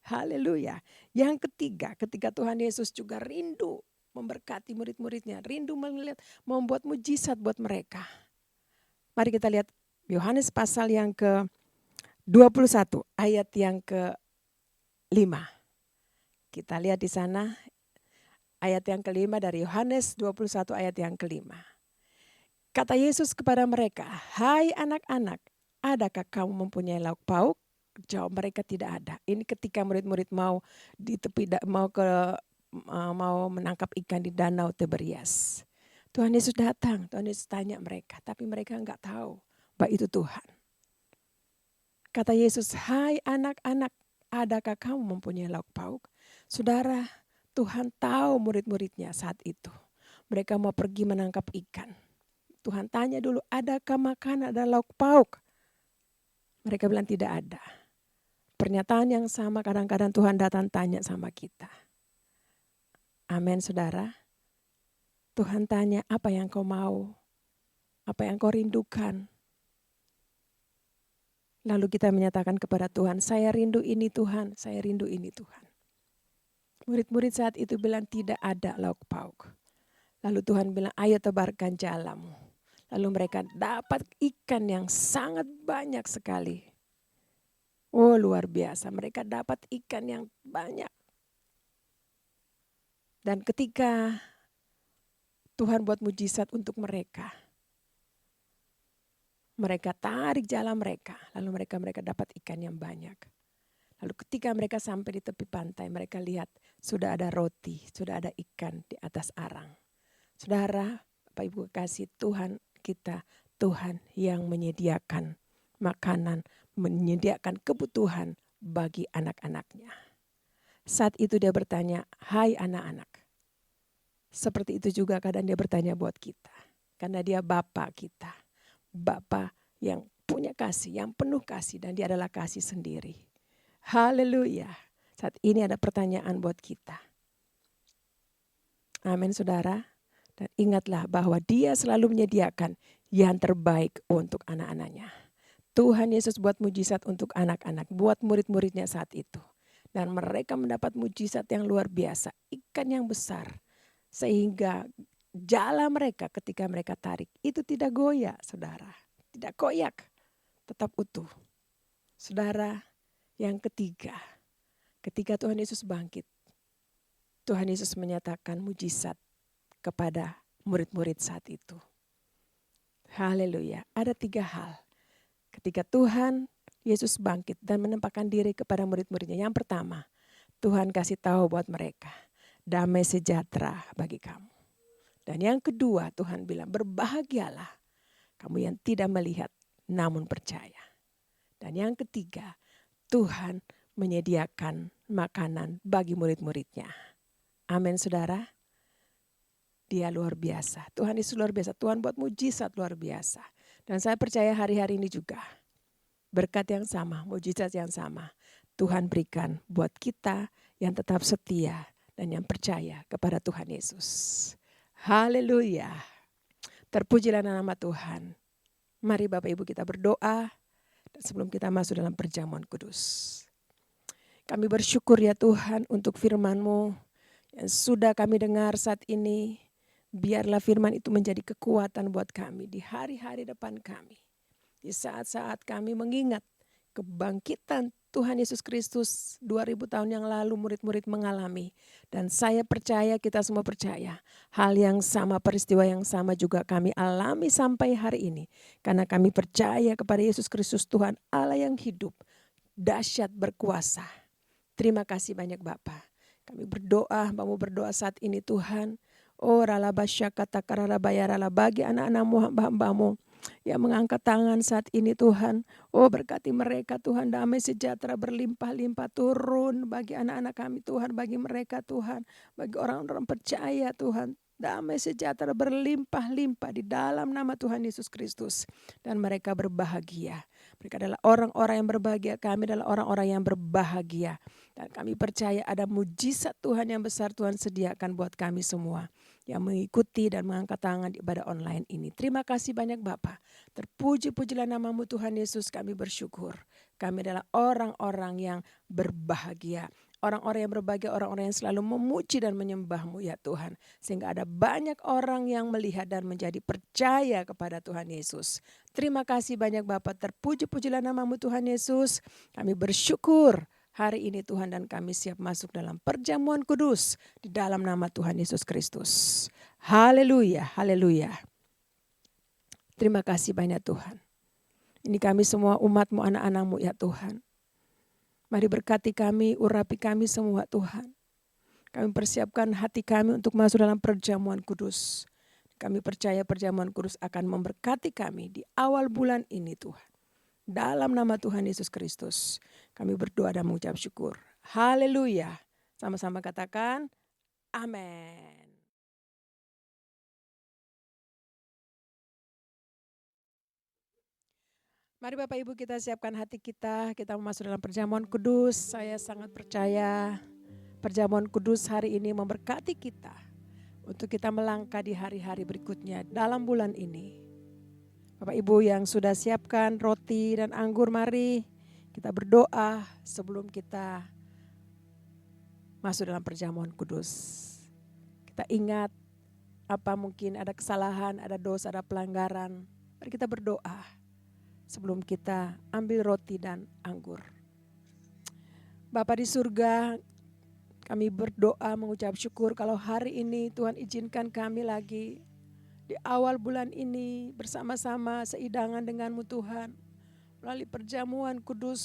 Haleluya. Yang ketiga, ketika Tuhan Yesus juga rindu memberkati murid-muridnya. Rindu melihat, membuat mujizat buat mereka. Mari kita lihat Yohanes pasal yang ke-21 ayat yang ke-5. Kita lihat di sana ayat yang ke-5 dari Yohanes 21 ayat yang ke-5. Kata Yesus kepada mereka, hai anak-anak, adakah kamu mempunyai lauk pauk? Jawab mereka tidak ada. Ini ketika murid-murid mau di tepi mau menangkap ikan di danau Tiberias. Tuhan Yesus datang, Tuhan Yesus tanya mereka, tapi mereka enggak tahu bahwa itu Tuhan. Kata Yesus, hai anak-anak, adakah kamu mempunyai lauk pauk? Saudara, Tuhan tahu murid-muridnya saat itu. Mereka mau pergi menangkap ikan. Tuhan tanya dulu, adakah makan, ada lauk pauk? Mereka bilang tidak ada. Pernyataan yang sama kadang-kadang Tuhan datang tanya sama kita. Amin saudara. Tuhan tanya apa yang kau mau, apa yang kau rindukan. Lalu kita menyatakan kepada Tuhan, saya rindu ini Tuhan, saya rindu ini Tuhan. Murid-murid saat itu bilang tidak ada lauk pauk. Lalu Tuhan bilang ayo tebarkan jalamu. Lalu mereka dapat ikan yang sangat banyak sekali. Oh luar biasa, mereka dapat ikan yang banyak. Dan ketika Tuhan buat mujizat untuk mereka, mereka tarik jala mereka, lalu mereka dapat ikan yang banyak. Lalu ketika mereka sampai di tepi pantai, mereka lihat sudah ada roti, sudah ada ikan di atas arang. Saudara, Bapak Ibu kasih Tuhan kita, Tuhan yang menyediakan makanan, menyediakan kebutuhan bagi anak-anaknya. Saat itu dia bertanya, hai anak-anak. Seperti itu juga kadang dia bertanya buat kita. Karena dia Bapa kita. Bapa yang punya kasih, yang penuh kasih, dan dia adalah kasih sendiri. Haleluya. Saat ini ada pertanyaan buat kita. Amin saudara. Dan ingatlah bahwa dia selalu menyediakan yang terbaik untuk anak-anaknya. Tuhan Yesus buat mujizat untuk anak-anak, buat murid-muridnya saat itu. Dan mereka mendapat mujizat yang luar biasa, ikan yang besar. Sehingga jala mereka ketika mereka tarik, itu tidak goyah saudara. Tidak koyak, tetap utuh. Saudara, yang ketiga, ketika Tuhan Yesus bangkit, Tuhan Yesus menyatakan mujizat kepada murid-murid saat itu. Haleluya, ada 3 hal. Ketika Tuhan Yesus bangkit dan menempatkan diri kepada murid-muridnya. Yang pertama, Tuhan kasih tahu buat mereka, damai sejahtera bagi kamu. Dan yang kedua, Tuhan bilang, berbahagialah kamu yang tidak melihat namun percaya. Dan yang ketiga, Tuhan menyediakan makanan bagi murid-muridnya. Amin saudara. Dia luar biasa. Tuhan Yesus luar biasa. Tuhan buat mujizat luar biasa. Dan saya percaya hari-hari ini juga berkat yang sama, mujizat yang sama Tuhan berikan buat kita yang tetap setia dan yang percaya kepada Tuhan Yesus. Haleluya. Terpujilah nama Tuhan. Mari Bapak Ibu kita berdoa dan sebelum kita masuk dalam perjamuan kudus. Kami bersyukur ya Tuhan untuk firman-Mu yang sudah kami dengar saat ini. Biarlah firman itu menjadi kekuatan buat kami di hari-hari depan kami. Di saat-saat kami mengingat kebangkitan Tuhan Yesus Kristus 2000 tahun yang lalu murid-murid mengalami. Dan saya percaya, kita semua percaya, hal yang sama, peristiwa yang sama juga kami alami sampai hari ini. Karena kami percaya kepada Yesus Kristus Tuhan Allah yang hidup, dahsyat berkuasa. Terima kasih banyak Bapa. Kami berdoa, mau berdoa saat ini Tuhan. Oh ralabasya kata karalabayarala bagi anak-anakmu hamba-hambamu yang mengangkat tangan saat ini Tuhan. Oh berkati mereka Tuhan, damai sejahtera berlimpah-limpah turun bagi anak-anak kami Tuhan, bagi mereka Tuhan, bagi orang-orang percaya Tuhan. Damai sejahtera berlimpah-limpah di dalam nama Tuhan Yesus Kristus. Dan mereka berbahagia. Mereka adalah orang-orang yang berbahagia, kami adalah orang-orang yang berbahagia. Dan kami percaya ada mujizat Tuhan yang besar Tuhan sediakan buat kami semua yang mengikuti dan mengangkat tangan di ibadah online ini. Terima kasih banyak Bapa. Terpuji-pujilah namamu Tuhan Yesus, kami bersyukur. Kami adalah orang-orang yang berbahagia. Orang-orang yang berbahagia, orang-orang yang selalu memuji dan menyembah-Mu ya Tuhan. Sehingga ada banyak orang yang melihat dan menjadi percaya kepada Tuhan Yesus. Terima kasih banyak Bapa. Terpuji-pujilah namamu Tuhan Yesus. Kami bersyukur hari ini Tuhan dan kami siap masuk dalam perjamuan kudus di dalam nama Tuhan Yesus Kristus. Haleluya, haleluya. Terima kasih banyak Tuhan. Ini kami semua umat-Mu, anak-anak-Mu ya Tuhan. Mari berkati kami, urapi kami semua Tuhan. Kami persiapkan hati kami untuk masuk dalam perjamuan kudus. Kami percaya perjamuan kudus akan memberkati kami di awal bulan ini Tuhan. Dalam nama Tuhan Yesus Kristus, kami berdoa dan mengucap syukur. Haleluya. Sama-sama katakan, amin. Mari Bapak Ibu kita siapkan hati kita masuk dalam perjamuan kudus. Saya sangat percaya perjamuan kudus hari ini memberkati kita. Untuk kita melangkah di hari-hari berikutnya dalam bulan ini. Bapak Ibu yang sudah siapkan roti dan anggur, mari kita berdoa sebelum kita masuk dalam perjamuan kudus. Kita ingat apa mungkin ada kesalahan, ada dosa, ada pelanggaran. Mari kita berdoa sebelum kita ambil roti dan anggur. Bapa di surga, kami berdoa mengucap syukur kalau hari ini Tuhan izinkan kami lagi di awal bulan ini bersama-sama seidangan denganmu Tuhan. Melalui perjamuan kudus,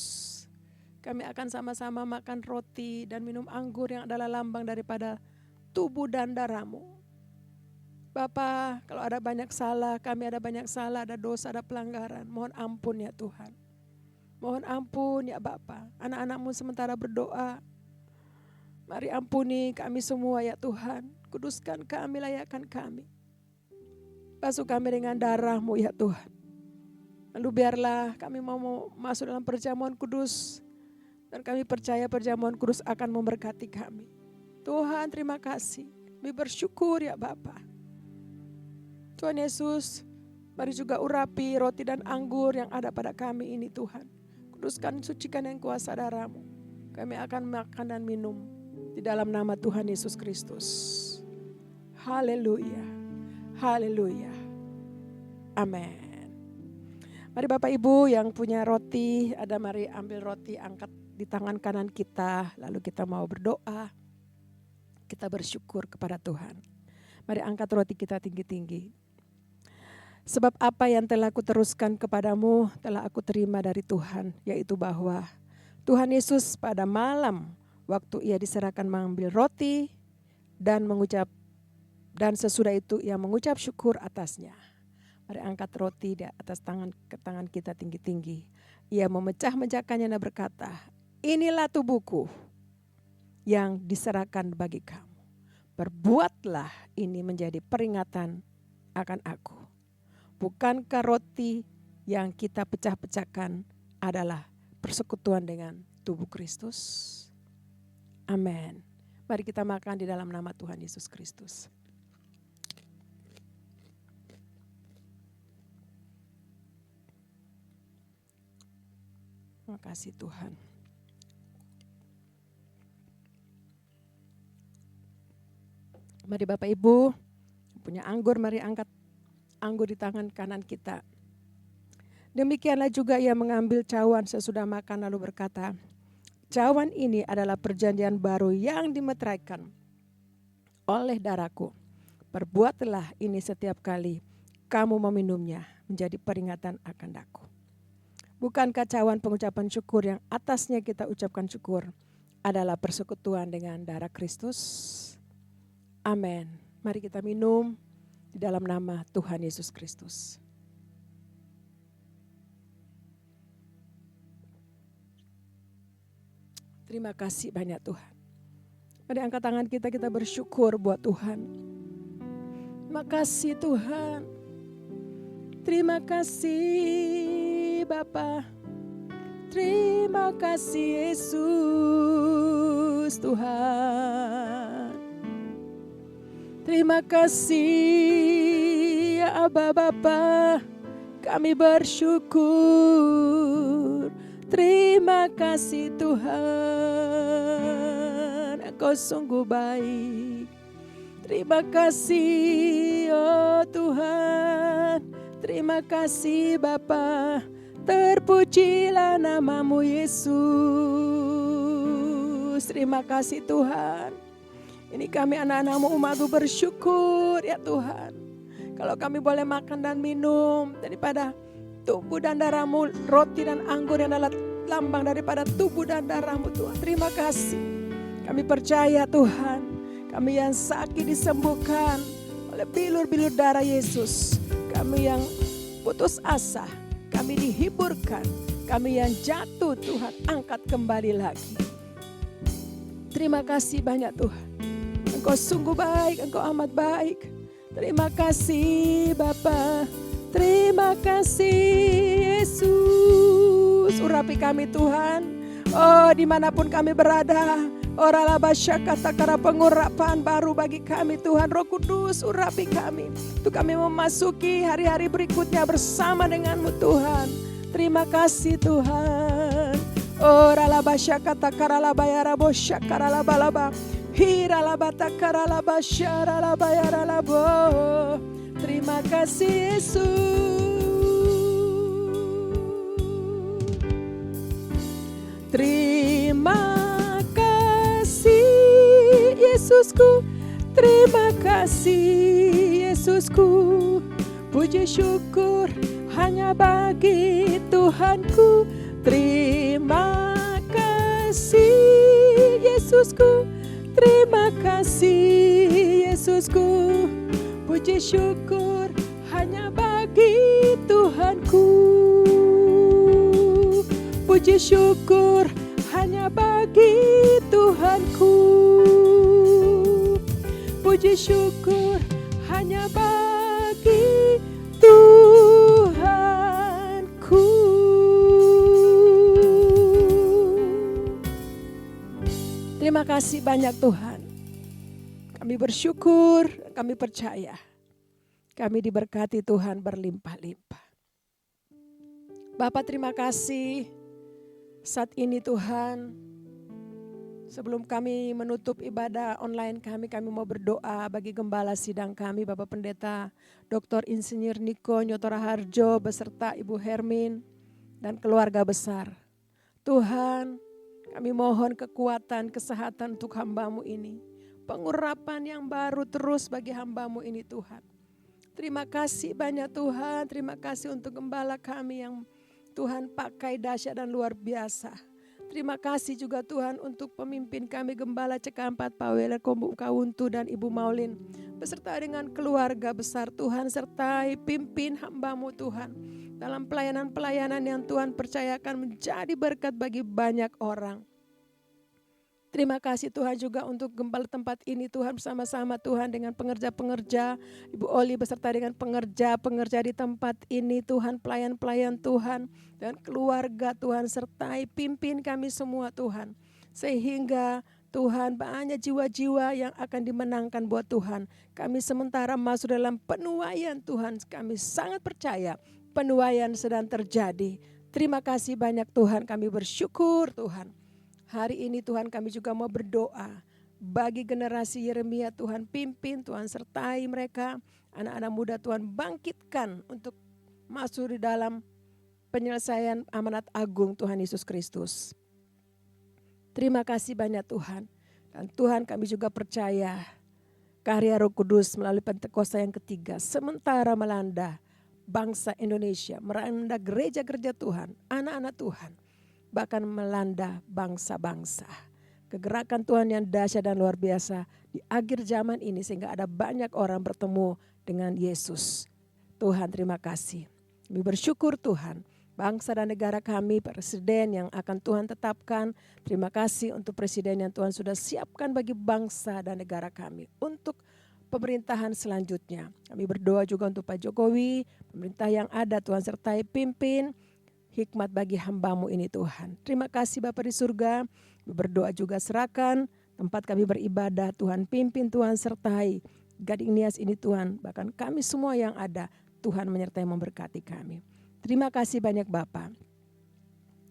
kami akan sama-sama makan roti dan minum anggur yang adalah lambang daripada tubuh dan darah-Mu. Bapa, kalau ada banyak salah, kami ada banyak salah, ada dosa, ada pelanggaran. Mohon ampun ya Tuhan. Mohon ampun ya Bapa. Anak-anak-Mu sementara berdoa. Mari ampuni kami semua ya Tuhan. Kuduskan kami, layakkan kami. Basuh kami dengan darah-Mu ya Tuhan. Lalu biarlah kami mau masuk dalam perjamuan kudus. Dan kami percaya perjamuan kudus akan memberkati kami. Tuhan terima kasih. Kami bersyukur ya Bapa. Tuhan Yesus, mari juga urapi roti dan anggur yang ada pada kami ini Tuhan. Kuduskan, sucikan yang kuasa darah-Mu. Kami akan makan dan minum di dalam nama Tuhan Yesus Kristus. Haleluya. Haleluya. Amin. Mari Bapak Ibu yang punya roti, mari ambil roti, angkat di tangan kanan kita. Lalu kita mau berdoa. Kita bersyukur kepada Tuhan. Mari angkat roti kita tinggi-tinggi. Sebab apa yang telah aku teruskan kepadamu telah aku terima dari Tuhan, yaitu bahwa Tuhan Yesus pada malam waktu ia diserahkan mengambil roti dan sesudah itu ia mengucap syukur atasnya. Mari angkat roti di atas tangan kita tinggi-tinggi. Ia memecah-mecahkannya dan berkata, inilah tubuhku yang diserahkan bagi kamu. Perbuatlah ini menjadi peringatan akan aku. Bukankah roti yang kita pecah-pecahkan adalah persekutuan dengan tubuh Kristus? Amin. Mari kita makan di dalam nama Tuhan Yesus Kristus. Terima kasih Tuhan. Mari Bapak Ibu punya anggur, mari angkat anggur di tangan kanan kita. Demikianlah juga ia mengambil cawan sesudah makan lalu berkata, cawan ini adalah perjanjian baru yang dimeteraikan oleh darahku. Perbuatlah ini setiap kali kamu meminumnya menjadi peringatan akan aku. Bukankah cawan pengucapan syukur yang atasnya kita ucapkan syukur adalah persekutuan dengan darah Kristus? Amin. Mari kita minum di dalam nama Tuhan Yesus Kristus. Terima kasih banyak Tuhan. Mari angkat tangan kita bersyukur buat Tuhan. Terima kasih Tuhan. Terima kasih Bapa. Terima kasih Yesus Tuhan. Terima kasih ya Aba Bapa, kami bersyukur. Terima kasih Tuhan, Engkau sungguh baik. Terima kasih oh Tuhan, terima kasih Bapa. Terpujilah namamu Yesus. Terima kasih Tuhan. Ini kami anak-anakmu umatmu bersyukur ya Tuhan. Kalau kami boleh makan dan minum daripada tubuh dan darahmu, roti dan anggur yang adalah lambang daripada tubuh dan darahmu Tuhan. Terima kasih. Kami percaya Tuhan, kami yang sakit disembuhkan oleh bilur-bilur darah Yesus. Kami yang putus asa, kami dihiburkan. Kami yang jatuh Tuhan, angkat kembali lagi. Terima kasih banyak Tuhan. Engkau sungguh baik, Engkau amat baik. Terima kasih Bapa. Terima kasih Yesus. Urapi kami Tuhan. Oh dimanapun kami berada. Oralabasya kata-kata pengurapan baru bagi kami Tuhan. Roh Kudus urapi kami. Untuk kami memasuki hari-hari berikutnya bersama denganmu Tuhan. Terima kasih Tuhan. Oralabasya kata-kata labayara bosya karalabalaba. Hiralabata karalabasya ralabayaralabo. Terima kasih Yesus. Terima Yesusku. Terima kasih Yesusku. Puji syukur hanya bagi Tuhanku. Terima kasih Yesusku. Terima kasih Yesusku. Puji syukur hanya bagi Tuhanku. Puji syukur hanya bagi Tuhanku. Puji syukur hanya bagi Tuhanku. Terima kasih banyak Tuhan. Kami bersyukur, kami percaya. Kami diberkati Tuhan berlimpah-limpah. Bapak terima kasih saat ini Tuhan. Sebelum kami menutup ibadah online kami mau berdoa bagi gembala sidang kami, Bapak Pendeta Dr. Insinyur Niko Nyotora Harjo beserta Ibu Hermin dan keluarga besar. Tuhan, kami mohon kekuatan, kesehatan untuk hamba-Mu ini. Pengurapan yang baru terus bagi hamba-Mu ini Tuhan. Terima kasih banyak Tuhan, terima kasih untuk gembala kami yang Tuhan pakai dahsyat dan luar biasa. Terima kasih juga Tuhan untuk pemimpin kami Gembala CK4 Pak Weler Kombu Kauntu dan Ibu Maulin. Beserta dengan keluarga besar Tuhan, sertai pimpin hamba-Mu Tuhan. Dalam pelayanan-pelayanan yang Tuhan percayakan menjadi berkat bagi banyak orang. Terima kasih Tuhan juga untuk gembala tempat ini Tuhan, bersama-sama Tuhan dengan pengerja-pengerja, Ibu Oli beserta dengan pengerja-pengerja di tempat ini Tuhan, pelayan-pelayan Tuhan dan keluarga Tuhan, sertai pimpin kami semua Tuhan. Sehingga Tuhan banyak jiwa-jiwa yang akan dimenangkan buat Tuhan. Kami sementara masuk dalam penuaian Tuhan, kami sangat percaya penuaian sedang terjadi. Terima kasih banyak Tuhan, kami bersyukur Tuhan. Hari ini Tuhan kami juga mau berdoa bagi generasi Yeremia Tuhan pimpin, Tuhan sertai mereka. Anak-anak muda Tuhan bangkitkan untuk masuk di dalam penyelesaian amanat agung Tuhan Yesus Kristus. Terima kasih banyak Tuhan. Dan Tuhan kami juga percaya karya Roh Kudus melalui Pentakosta yang ketiga sementara melanda bangsa Indonesia, melanda gereja-gereja Tuhan, anak-anak Tuhan. Bahkan melanda bangsa-bangsa. Kegerakan Tuhan yang dahsyat dan luar biasa di akhir zaman ini sehingga ada banyak orang bertemu dengan Yesus. Tuhan terima kasih. Kami bersyukur Tuhan. Bangsa dan negara kami, presiden yang akan Tuhan tetapkan. Terima kasih untuk presiden yang Tuhan sudah siapkan bagi bangsa dan negara kami. Untuk pemerintahan selanjutnya. Kami berdoa juga untuk Pak Jokowi, pemerintah yang ada Tuhan sertai pimpin. Hikmat bagi hamba-Mu ini Tuhan. Terima kasih Bapa di surga. Berdoa juga serahkan tempat kami beribadah. Tuhan pimpin, Tuhan sertai Gading Nias ini Tuhan. Bahkan kami semua yang ada. Tuhan menyertai memberkati kami. Terima kasih banyak Bapa.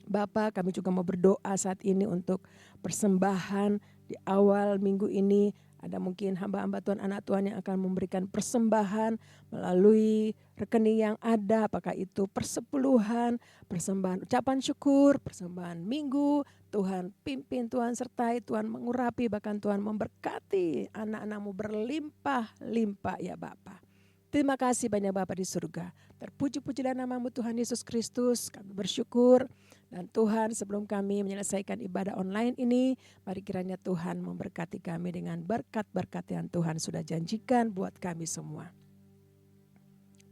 Bapa kami juga mau berdoa saat ini untuk persembahan di awal minggu ini. Ada mungkin hamba-hamba Tuhan, anak Tuhan yang akan memberikan persembahan melalui rekening yang ada. Apakah itu persepuluhan, persembahan ucapan syukur, persembahan minggu. Tuhan pimpin, Tuhan sertai, Tuhan mengurapi, bahkan Tuhan memberkati anak-anak-Mu berlimpah-limpah ya Bapa. Terima kasih banyak Bapa di surga. Terpuji-pujilah nama-Mu Tuhan Yesus Kristus. Kami bersyukur. Dan Tuhan sebelum kami menyelesaikan ibadah online ini, mari kiranya Tuhan memberkati kami dengan berkat-berkat yang Tuhan sudah janjikan buat kami semua.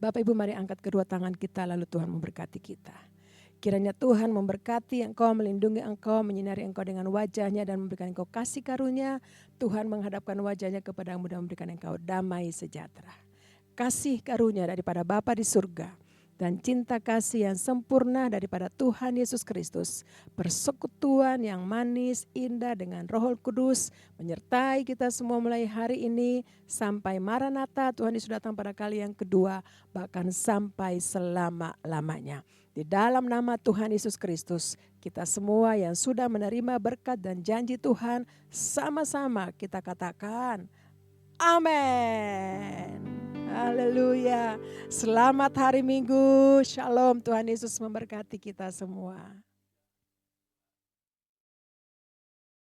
Bapak Ibu mari angkat kedua tangan kita lalu Tuhan memberkati kita. Kiranya Tuhan memberkati engkau, melindungi engkau, menyinari engkau dengan wajahnya dan memberikan engkau kasih karunia. Tuhan menghadapkan wajahnya kepadamu dan memberikan engkau damai sejahtera. Kasih karunia daripada Bapa di surga. Dan cinta kasih yang sempurna daripada Tuhan Yesus Kristus. Persekutuan yang manis, indah dengan Roh Kudus. Menyertai kita semua mulai hari ini. Sampai Maranatha, Tuhan Yesus datang pada kali yang kedua. Bahkan sampai selama-lamanya. Di dalam nama Tuhan Yesus Kristus. Kita semua yang sudah menerima berkat dan janji Tuhan. Sama-sama kita katakan. Amin. Haleluya. Selamat hari Minggu. Shalom. Tuhan Yesus memberkati kita semua.